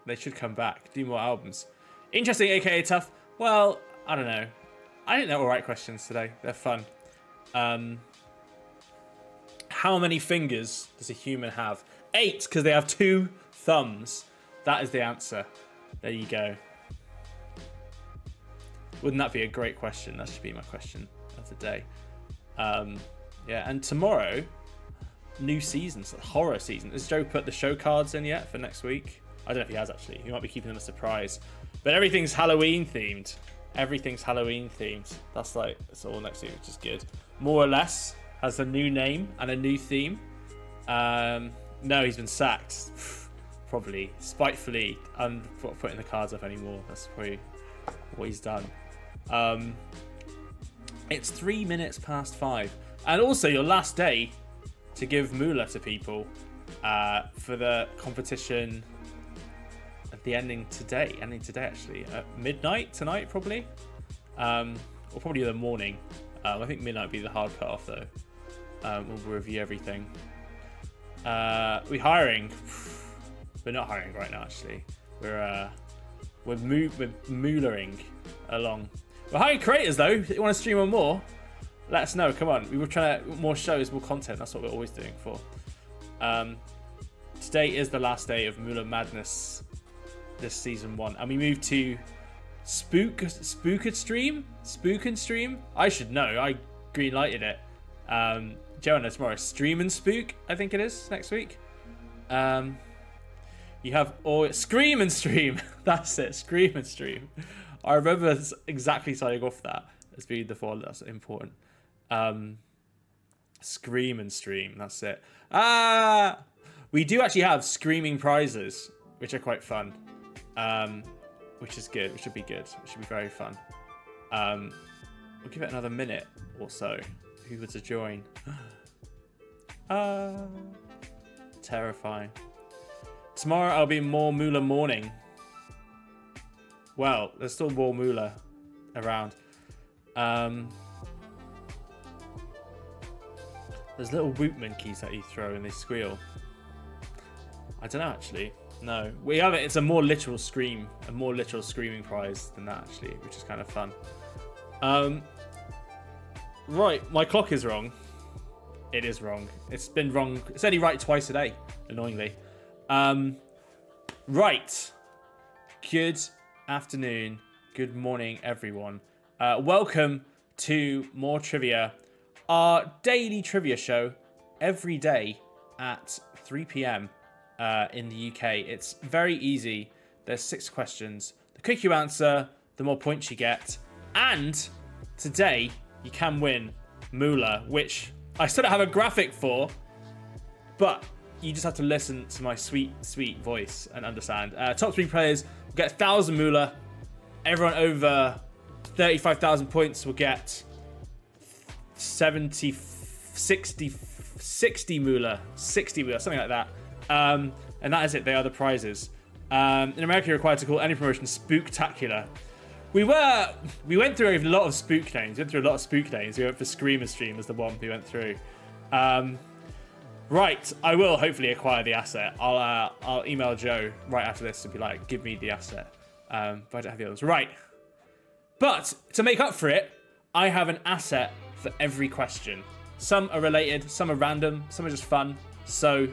They should come back. Do more albums. Interesting, aka tough. Well, I don't know. I think they're alright questions today. They're fun. How many fingers does a human have? 8, because they have 2 thumbs. That is the answer. There you go. Wouldn't that be a great question? That should be my question of the day. Yeah, and tomorrow, new seasons, horror season. Has Joe put the show cards in yet for next week? I don't know if he has actually. He might be keeping them a surprise. But everything's Halloween themed. Everything's Halloween themed. That's like, it's all next week, which is good. More or Less has a new name and a new theme. No, he's been sacked. Probably. Spitefully. I'm not putting the cards up anymore. That's probably what he's done. It's 3 minutes past 5. And also your last day to give moolah to people for the competition at the ending today actually. At midnight tonight, probably. Or probably the morning. I think midnight would be the hard cut off though. We'll review everything. We're hiring. We're not hiring right now actually. We're moolahing along. We're hiring creators though. If you want to stream on more, let us know. Come on. We were trying to more shows, more content. That's what we're always doing for. Today is the last day of Moolah Madness this season 1. And we moved to Spook and Stream. I should know. I green lighted it. Joe knows tomorrow. Stream and Spook, I think it is next week. You have Scream and Stream. That's it. Scream and Stream. I remember exactly signing off that as being the one that's important. Scream and Stream. That's it. We do actually have screaming prizes, which are quite fun. Which is good. Which should be good. It should be very fun. We'll give it another minute or so. Who would to join? Terrifying. Tomorrow I'll be more moolah morning. Well, there's still more moolah around. There's little whoop monkeys that you throw and they squeal. I don't know actually. No, we have it. It's a more literal scream, a more literal screaming prize than that actually, which is kind of fun. Right, my clock is wrong. It is wrong. It's been wrong. It's only right twice a day, annoyingly. Right. Good afternoon. Good morning, everyone. Welcome to MOAR Trivia, our daily trivia show every day at 3 p.m. In the UK. It's very easy. There's 6 questions. The quicker you answer, the more points you get. And today, you can win moolah, which I still don't have a graphic for, but you just have to listen to my sweet, sweet voice and understand. Top 3 players will get 1,000 moolah. Everyone over 35,000 points will get 60 moolah, something like that. And that is it. They are the prizes. In America, you're required to call any promotion Spooktacular. We went through a lot of spook names. We went through a lot of spook names. We went for Scream and Stream as the one we went through. Right, I will hopefully acquire the asset. I'll email Joe right after this and be like, give me the asset. But I don't have the others. Right. But to make up for it, I have an asset for every question. Some are related, some are random, some are just fun. So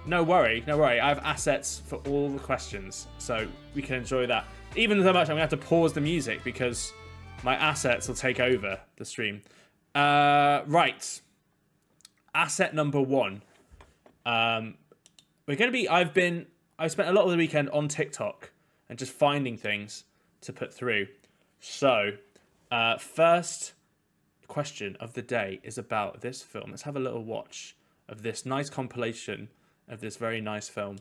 no worry. I have assets for all the questions, so we can enjoy that. Even so much, I'm gonna have to pause the music because my assets will take over the stream. Right. Asset number 1. I've spent a lot of the weekend on TikTok and just finding things to put through. So, first question of the day is about this film. Let's have a little watch of this nice compilation of this very nice film.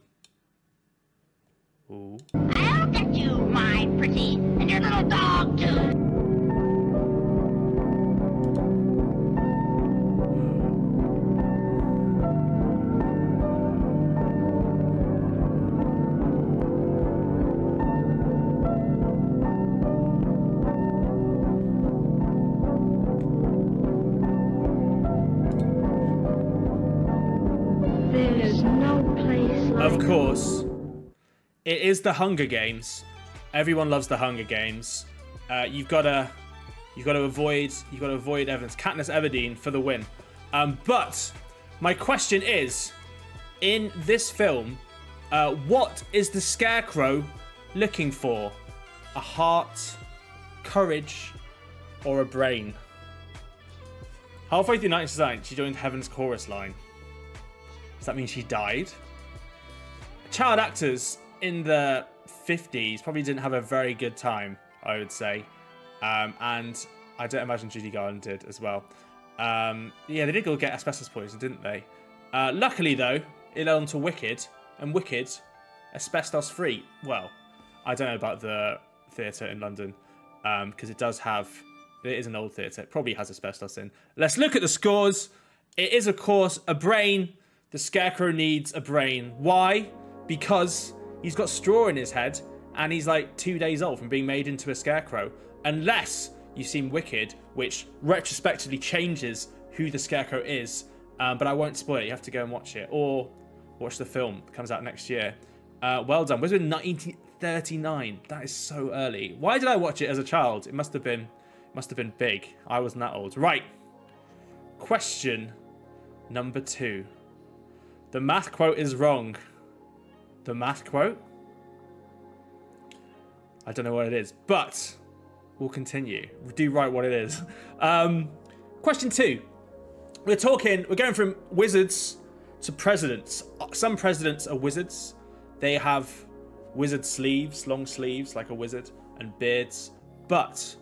Ooh. I'll get you, my pretty, and your little dog too. Of course, It is the Hunger Games. Everyone loves the Hunger Games. You've got to avoid Evans. Katniss Everdeen for the win. But my question is, in this film, what is the Scarecrow looking for? A heart, courage, or a brain? Halfway through 1999, she joined Heaven's chorus line. Does that mean she died? Child actors in the 50s probably didn't have a very good time, I would say. And I don't imagine Judy Garland did as well. Yeah, they did go get asbestos poison, didn't they? Luckily, though, it led on to Wicked. And Wicked, asbestos-free. Well, I don't know about the theatre in London, because it is an old theatre. It probably has asbestos in. Let's look at the scores. It is, of course, a brain. The Scarecrow needs a brain. Why? Because he's got straw in his head, and he's like 2 days old from being made into a Scarecrow. Unless you've seen Wicked, which retrospectively changes who the Scarecrow is. But I won't spoil it. You have to go and watch it. Or watch the film. It comes out next year. Well done. Was it 1939? That is so early. Why did I watch it as a child? It must have been big. I wasn't that old. Right. Question number 2. The math quote is wrong. The math quote? I don't know what it is, but we'll continue. Do write what it is. Question 2. We're going from wizards to presidents. Some presidents are wizards. They have wizard sleeves, long sleeves like a wizard, and beards. But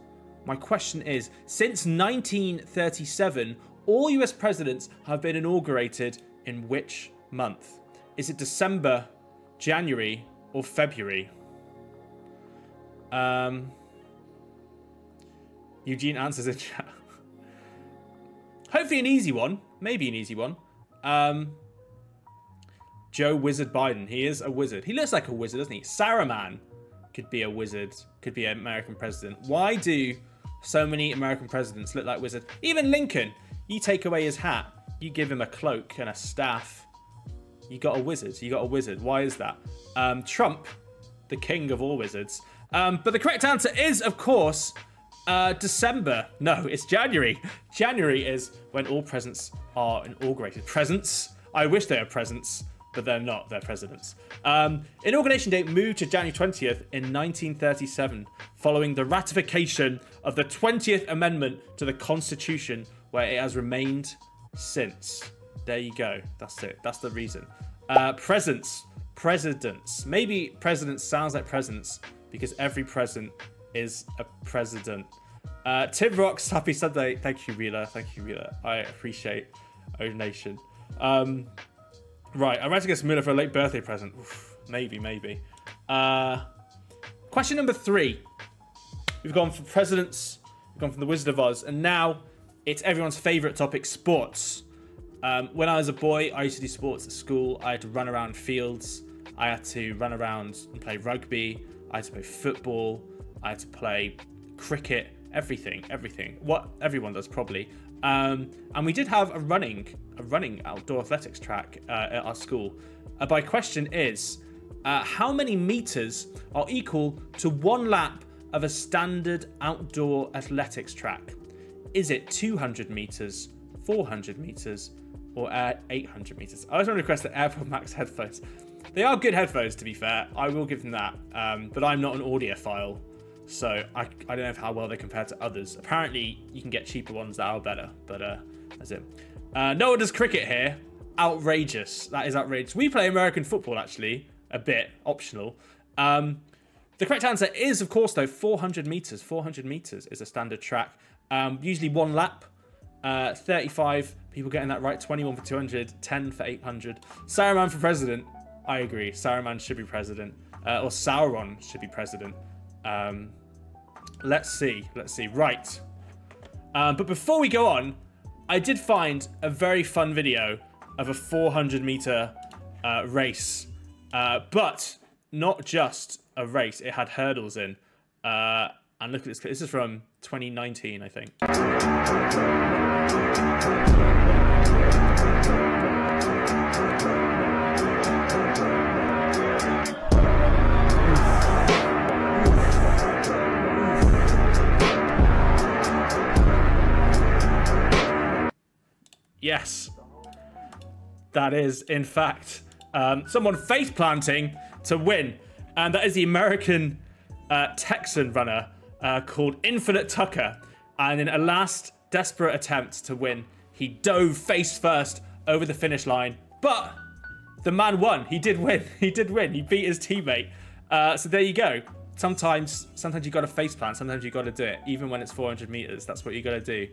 my question is, since 1937, all US presidents have been inaugurated in which month? Is it December, January, or February? Eugene answers in chat. Hopefully an easy one. Maybe an easy one. Joe Wizard Biden. He is a wizard. He looks like a wizard, doesn't he? Saruman could be a wizard. Could be an American president. Why do so many American presidents look like wizards? Even Lincoln. You take away his hat. You give him a cloak and a staff. You got a wizard. You got a wizard. Why is that? Trump, the king of all wizards. But the correct answer is, of course, December. No, it's January. January is when all presidents are inaugurated. Presents? I wish they were presents, but they're not. They're presidents. Inauguration date moved to January 20th in 1937, following the ratification of the 20th Amendment to the Constitution, where it has remained since. There you go. That's it. That's the reason. Presents. Presidents. Maybe presidents sounds like presents because every present is a president. Tim Rocks, happy Sunday. Thank you, Rila. Thank you, Rila. I appreciate a donation. Right, I'm ready to get Miller for a late birthday present. Oof, maybe. Question number 3. We've gone from presidents, we've gone from the Wizard of Oz, and now it's everyone's favourite topic, sports. When I was a boy, I used to do sports at school. I had to run around fields. I had to run around and play rugby. I had to play football. I had to play cricket. Everything. What everyone does probably. And we did have a running outdoor athletics track at our school. My question is, how many meters are equal to 1 lap of a standard outdoor athletics track? Is it 200 meters, 400 meters, or 800 meters? I was going to request the AirPod Max headphones. They are good headphones, to be fair. I will give them that. But I'm not an audiophile, so I don't know how well they compare to others. Apparently, you can get cheaper ones that are better, but that's it. No one does cricket here. Outrageous. That is outrageous. We play American football, actually, a bit, optional. The correct answer is, of course, though, 400 meters. 400 meters is a standard track. Usually 1 lap. 35 people getting that right. 21 for 200. 10 for 800. Saruman for president. I agree. Saruman should be president. Or Sauron should be president. Let's see. Right. But before we go on, I did find a very fun video of a 400 meter race. But not just a race. It had hurdles in. And look at this. This is from 2019, I think. That is, in fact, someone face planting to win. And that is the American Texan runner called Infinite Tucker. And in a last desperate attempt to win, he dove face first over the finish line. But the man won. He did win. He did win. He beat his teammate. So there you go. Sometimes you got to face plant. Sometimes you got to do it. Even when it's 400 meters, that's what you got to do.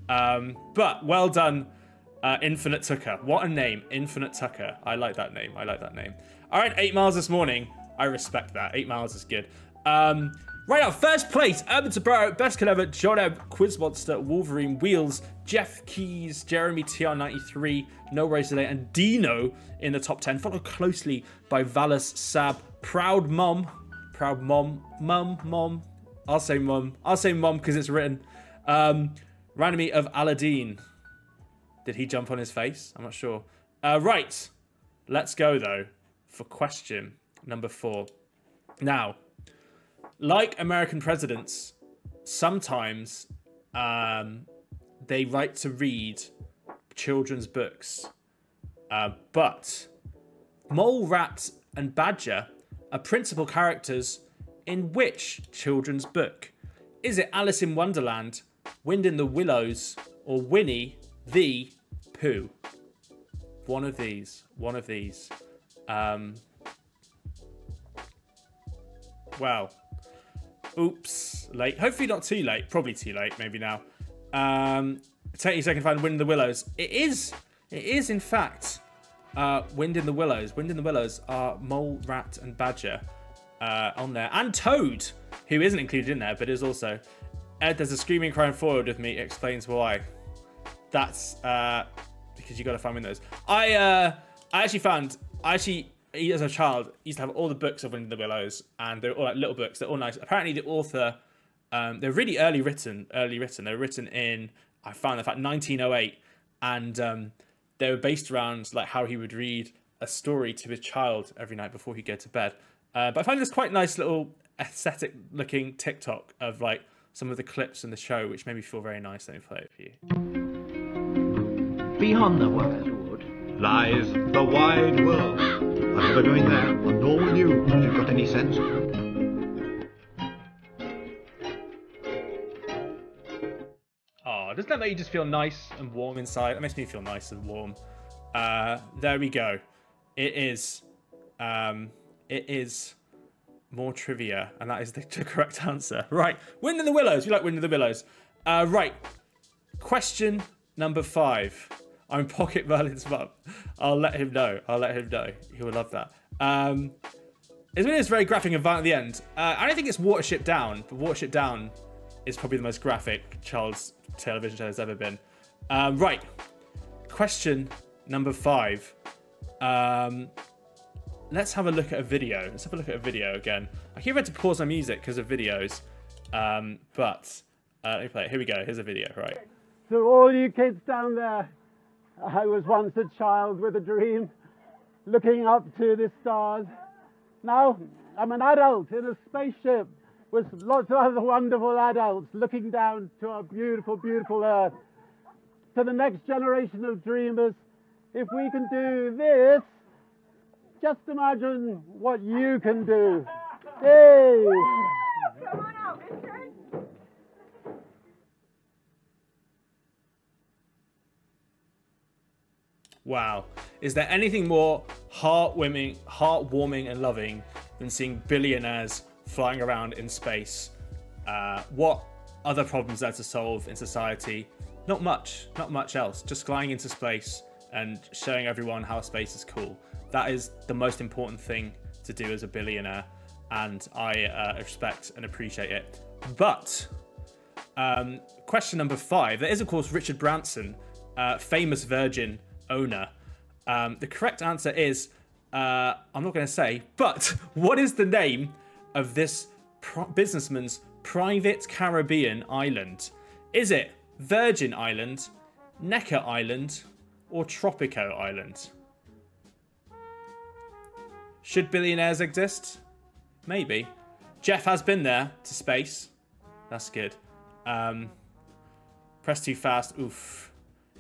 But well done, Infinite Tucker. What a name, Infinite Tucker. I like that name. I like that name. All right, 8 miles this morning. I respect that. 8 miles is good. Right now, first place, Urban Tabaro, Best Clever, John Ebb, Quiz Monster, Wolverine, Wheels, Jeff Keys, Jeremy TR93, No Race Today, and Dino in the top 10, followed closely by Valis, Sab, Proud Mom, Mom. I'll say Mom because it's written. Randomly of Aladdin. Did he jump on his face? I'm not sure. Right, let's go though for question number 4. Now, like American presidents, sometimes they like to read children's books. But Mole, Rat, and Badger are principal characters in which children's book? Is it Alice in Wonderland, Wind in the Willows, or Winnie the Pooh? One of these. Wow. Oops. Late. Hopefully not too late. Probably too late. Maybe now. 30 seconds to find Wind in the Willows. It is in fact Wind in the Willows. Wind in the Willows are Mole, Rat, and Badger on there. And Toad, who isn't included in there, but is also. Ed, there's a screaming crying forward with me. Explains why. That's because you got to find Windows. I actually, as a child, used to have all the books of Wind in the Willows, and they're all like little books. They're all nice. Apparently, the author, they're really early written. They're written in, I found the fact, 1908, and they were based around like how he would read a story to his child every night before he'd go to bed. But I find this quite nice little aesthetic-looking TikTok of like some of the clips in the show, which made me feel very nice. Let me play it for you. Beyond the wildwood lies the wide world. I'm never going there, and nor will you, if you've got any sense. Oh, doesn't that make you just feel nice and warm inside? It makes me feel nice and warm. There we go. It is more trivia, and that is the correct answer. Right, Wind in the Willows. We like Wind in the Willows. Right, question number 5. I'm Pocket Merlin's mum. I'll let him know. He will love that. It's very graphic and violent at the end. I don't think it's Watership Down, but Watership Down is probably the most graphic child's television show there's ever been. Right, question number 5. Let's have a look at a video. Let's have a look at a video again. I keep having to pause my music because of videos. But let me play it. Here we go. Here's a video, right? To all you kids down there, I was once a child with a dream, looking up to the stars. Now I'm an adult in a spaceship with lots of other wonderful adults looking down to our beautiful, beautiful Earth. To the next generation of dreamers, if we can do this, just imagine what you can do. Hey! Come on out, mister. Wow. Is there anything more heartwarming and loving than seeing billionaires flying around in space? What other problems there to solve in society? Not much else. Just flying into space and showing everyone how space is cool. That is the most important thing to do as a billionaire, and I respect and appreciate it. But question number 5. There is, of course, Richard Branson, famous Virgin owner. The correct answer is, I'm not going to say, but what is the name of this businessman's private Caribbean island? Is it Virgin Island, Necker Island, or Tropico Island? Should billionaires exist? Maybe. Jeff has been there to space. That's good. Press too fast. Oof.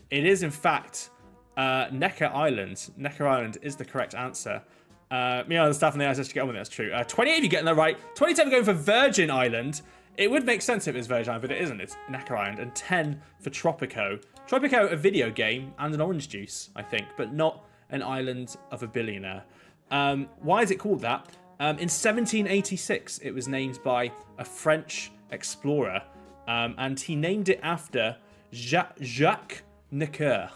It is, in fact, Necker Island. Necker Island is the correct answer. The staff on the ISS should get on with it. That's true. 28 of you getting that right. 27 going for Virgin Island. It would make sense if it was Virgin Island, but it isn't. It's Necker Island. And 10 for Tropico. Tropico, a video game and an orange juice, I think, but not an island of a billionaire. Why is it called that? In 1786, it was named by a French explorer, and he named it after Jacques Necker,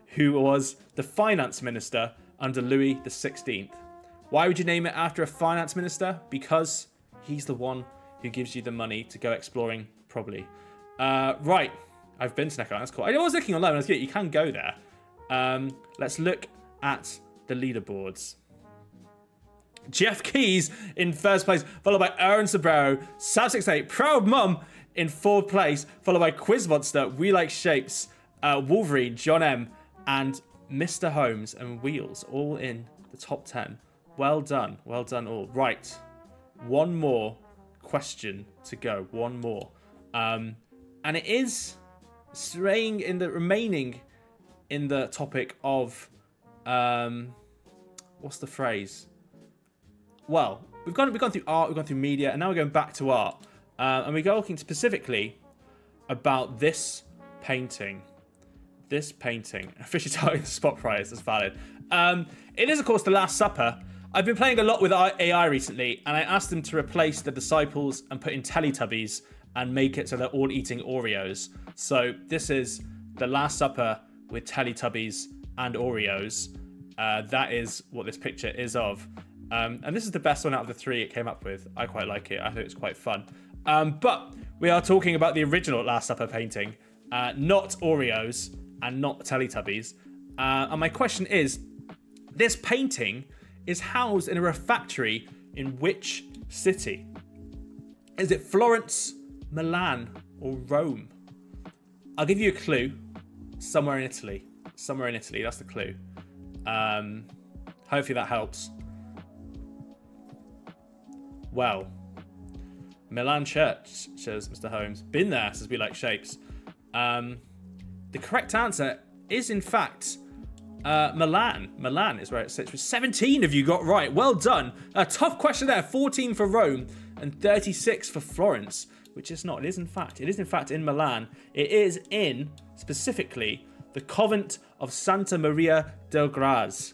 who was the finance minister under Louis XVI. Why would you name it after a finance minister? Because he's the one who gives you the money to go exploring, probably. Right, I've been to Necker Island. That's cool. I was looking online. I was good. You can go there. Let's look at the leaderboards. Jeff Keys in first place, followed by Aaron Sobrero, Sab68, Proud Mum in fourth place, followed by Quiz Monster, We Like Shapes, Wolverine, John M, and Mr. Holmes and Wheels, all in the top 10. Well done all. Right, one more question to go. One more, and it is remaining in the topic of what's the phrase? Well, we've gone through art, we've gone through media, and now we're going back to art, and we're talking specifically about this painting. This painting, officially titled Spot Prize, that's valid. It is, of course, The Last Supper. I've been playing a lot with AI recently, and I asked them to replace the disciples and put in Teletubbies and make it so they're all eating Oreos. So this is The Last Supper with Teletubbies and Oreos. That is what this picture is of. And this is the best one out of the three it came up with. I quite like it. I think it's quite fun. But we are talking about the original Last Supper painting, not Oreos and not Teletubbies. And my question is, this painting is housed in a refectory in which city? Is it Florence, Milan, or Rome? I'll give you a clue. Somewhere in Italy. Somewhere in Italy, that's the clue. Hopefully that helps. Well, Milan Church, says Mr. Holmes. Been there, says We Like Shapes. The correct answer is, in fact, Milan. Milan is where it sits. 17 of you got right. Well done. A tough question there. 14 for Rome and 36 for Florence, which is not. It is, in fact, in Milan. It is in, specifically, the convent of Santa Maria del Graz,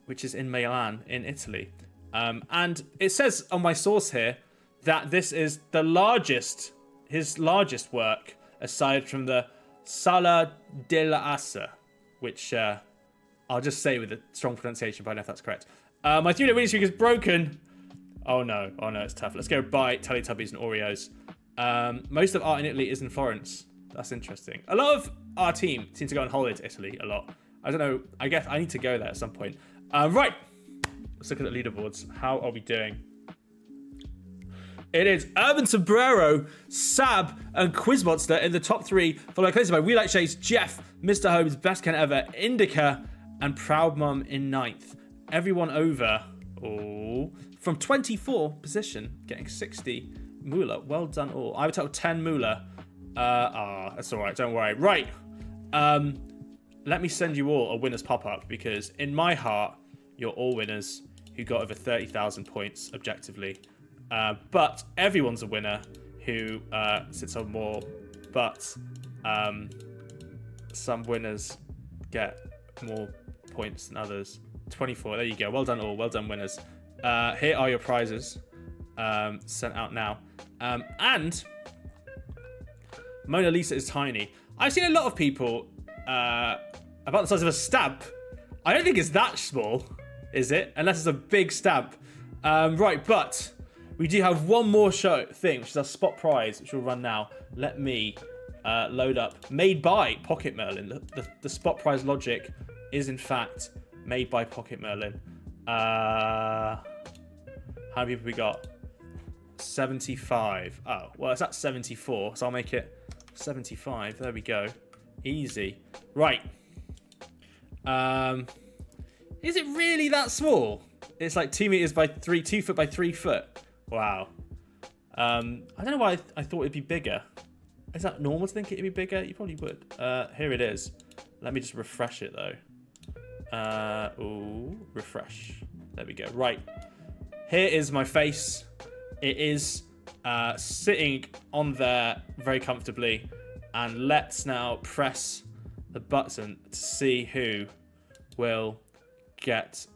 which is in Milan, in Italy. And it says on my source here that this is the largest, his largest work, aside from the Sala della Assa, which I'll just say with a strong pronunciation, but I don't know if that's correct. My 3-minute winning streak is broken. Oh no, it's tough. Let's go buy Teletubbies and Oreos. Most of art in Italy is in Florence. That's interesting. A lot of our team seem to go on holiday to Italy a lot. I don't know. I guess I need to go there at some point. Right. Let's look at the leaderboards. How are we doing? It is Urban Sombrero, Sab, and Quizmonster in the top 3, followed closely by We Like Shapes, Jeff, Mr. Holmes, Best Ken Ever, Indica, and Proud Mum in 9th. Everyone over, from 24 position, getting 60 moolah. Well done all. I would tell 10 moolah. That's all right. Don't worry. Right. Let me send you all a winners pop-up, because in my heart, you're all winners who got over 30,000 points objectively. But everyone's a winner who sits on more. But some winners get more points than others. 24. There you go. Well done all. Well done, winners. Here are your prizes sent out now. And Mona Lisa is tiny. I've seen a lot of people about the size of a stamp. I don't think it's that small, is it? Unless it's a big stamp. Right, but we do have one more thing, which is our spot prize, which will run now. Let me load up. Made by Pocket Merlin. The spot prize logic is, in fact, made by Pocket Merlin. How many people we got? 75. Oh, well, it's at 74, so I'll make it 75. There we go. Easy. Right. Is it really that small? It's like 2 meters by 2 foot by 3 foot. Wow. I don't know why I thought it'd be bigger. Is that normal to think it'd be bigger? You probably would. Here it is. Let me just refresh it though. Ooh, refresh. There we go. Right. Here is my face. It is sitting on there very comfortably. And let's now press the button to see who will get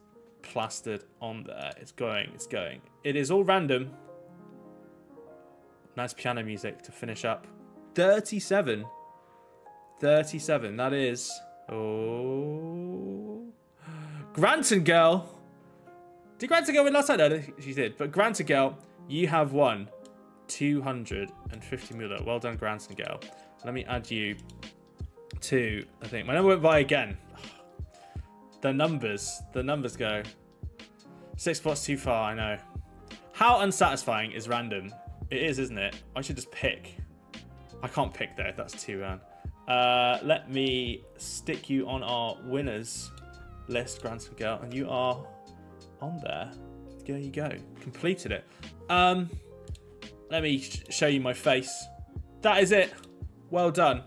plastered on there. It's going. It is all random. Nice piano music to finish up. 37. That is... Oh... Granton Girl. Did Granton Girl win last night? No, she did. But Granton Girl, you have won 250 moolah. Well done, Granton Girl. Let me add you to... I think my number went by again. The numbers go. 6 spots too far, I know. How unsatisfying is random? It is, isn't it? I should just pick. I can't pick though, that's too round. Let me stick you on our winners list, Granton Girl, and you are on there. There you go. Completed it. Let me show you my face. That is it. Well done.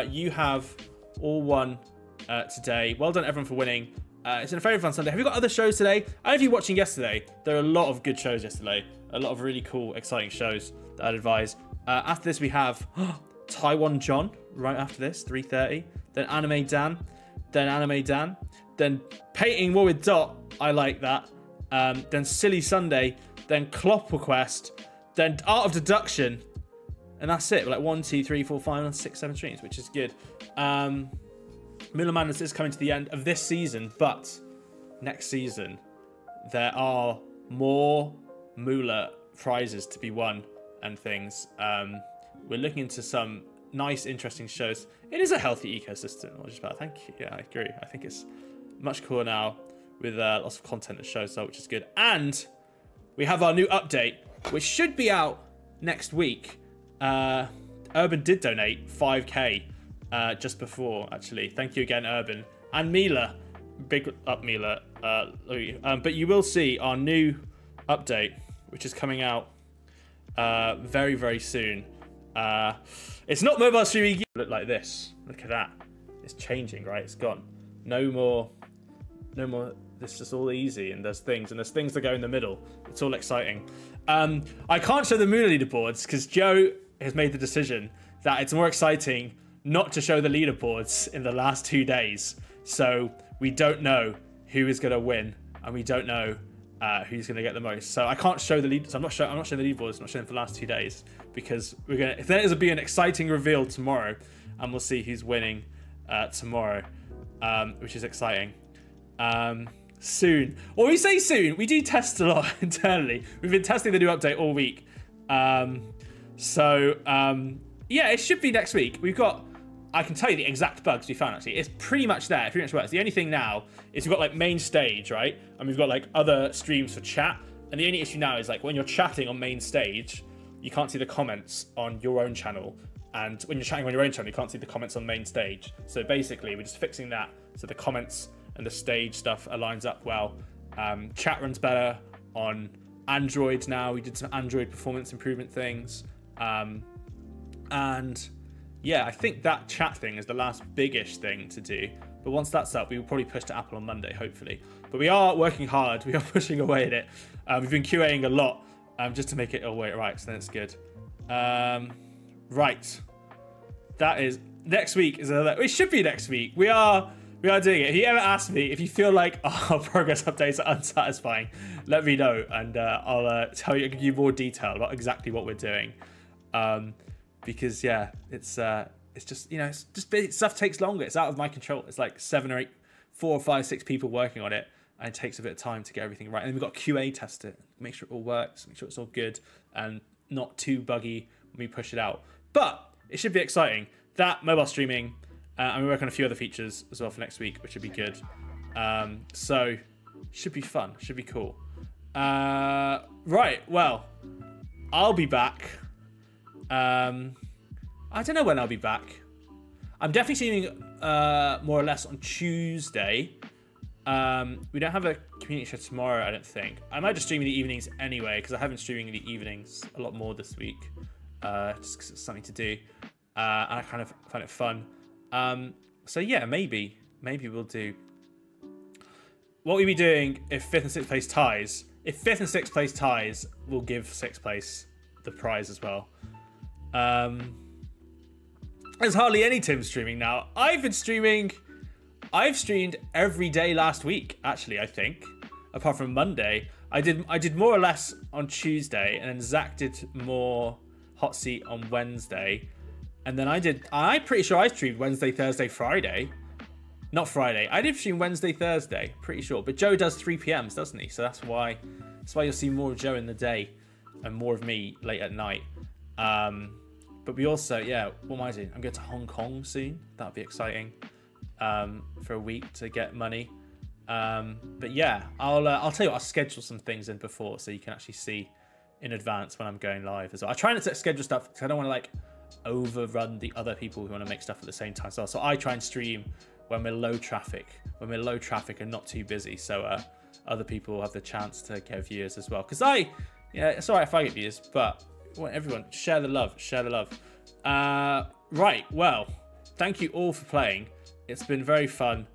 You have all won today. Well done everyone for winning. It's been a very fun Sunday. Have you got other shows today? I don't know if you're watching yesterday. There are a lot of good shows yesterday. A lot of really cool, exciting shows that I'd advise. After this, we have Taiwan John, right after this, 3:30. Then Anime Dan. Then Painting War with Dot. I like that. Then Silly Sunday. Then Clopper Quest. Then Art of Deduction. And that's it. We're like 1, 2, 3, 4, 5, 6, 7 streams, which is good. Moolah Madness is coming to the end of this season, but next season there are more Moolah prizes to be won and things. We're looking into some nice, interesting shows. It is a healthy ecosystem. Thank you. Yeah, I agree. I think it's much cooler now with lots of content that shows up, which is good. And we have our new update, which should be out next week. Urban did donate 5k just before, actually. Thank you again, Urban. And Mila. Big up, Mila. But you will see our new update, which is coming out very, very soon. It's not mobile streaming. Look like this. Look at that. It's changing, right? It's gone. No more. This is all easy, and there's things that go in the middle. It's all exciting. I can't show the Moolah leaderboards because Joe has made the decision that it's more exciting not to show the leaderboards in the last 2 days. So we don't know who is going to win, and we don't know who's going to get the most. So I can't show the lead. So I'm not showing the leaderboards. I'm not showing them for the last 2 days because we're gonna. If there is be an exciting reveal tomorrow, and we'll see who's winning tomorrow, which is exciting. Soon. Well, we say soon. We do test a lot internally. We've been testing the new update all week. Yeah, it should be next week. We've got, I can tell you the exact bugs we found, actually. It's pretty much there. It pretty much works. The only thing now is we've got like main stage, right? And we've got like other streams for chat. And the only issue now is like when you're chatting on main stage, you can't see the comments on your own channel. And when you're chatting on your own channel, you can't see the comments on main stage. So basically, we're just fixing that so the comments and the stage stuff aligns up well. Chat runs better on Android now. We did some Android performance improvement things. And yeah, I think that chat thing is the last biggish thing to do. But once that's up, we will probably push to Apple on Monday, hopefully. But we are working hard. We are pushing away at it. We've been QAing a lot just to make it all way right. So then it's good. Right. That is next week. It should be next week. We are doing it. If you ever ask me if you feel like our progress updates are unsatisfying, let me know, and I'll give you more detail about exactly what we're doing. Because yeah, it's just, you know, it's just stuff takes longer. It's out of my control. It's like 7 or 8, 4 or 5, 6 people working on it, and it takes a bit of time to get everything right. And then we've got QA test it, make sure it all works, make sure it's all good and not too buggy when we push it out. But it should be exciting. That mobile streaming. And we work on a few other features as well for next week, which should be good. So, should be fun. Should be cool. Right, well, I'll be back. I don't know when I'll be back. I'm definitely streaming more or less on Tuesday. We don't have a community show tomorrow, I don't think. I might just stream in the evenings anyway, because I have been streaming in the evenings a lot more this week. Just because it's something to do. And I kind of find it fun. So yeah, maybe we'll do what we'll be doing if 5th and 6th place ties. If 5th and 6th place ties, we'll give 6th place the prize as well. There's hardly any Tim streaming now. I've streamed every day last week, actually, I think. Apart from Monday. I did more or less on Tuesday, and then Zach did more hot seat on Wednesday. And then I'm pretty sure I streamed Wednesday, Thursday, Friday. Not Friday. I did stream Wednesday, Thursday, pretty sure. But Joe does 3 PMs, doesn't he? So that's why you'll see more of Joe in the day and more of me late at night. But we also, yeah, what am I doing? I'm going to Hong Kong soon. That'll be exciting. For a week to get money. But yeah, I'll tell you what, I'll schedule some things in before so you can actually see in advance when I'm going live as well. I try not to schedule stuff because I don't want to like overrun the other people who want to make stuff at the same time as well. So I try and stream when we're low traffic, and not too busy, so other people will have the chance to get viewers as well. Because it's alright if I get views, but I want everyone, share the love. Right, well, thank you all for playing. It's been very fun.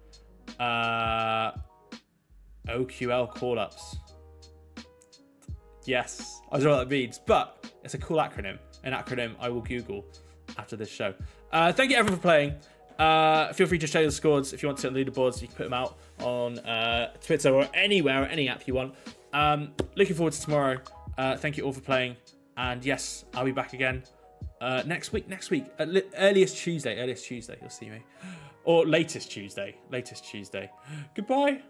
OQL call-ups. Yes, I don't know what that means, but it's a cool acronym. An acronym I will Google after this show. Thank you everyone for playing. Feel free to share your scores if you want to on the leaderboards. You can put them out on Twitter or anywhere, or any app you want. Looking forward to tomorrow. Thank you all for playing. And yes, I'll be back again next week. Earliest Tuesday, you'll see me. Or latest Tuesday. Goodbye.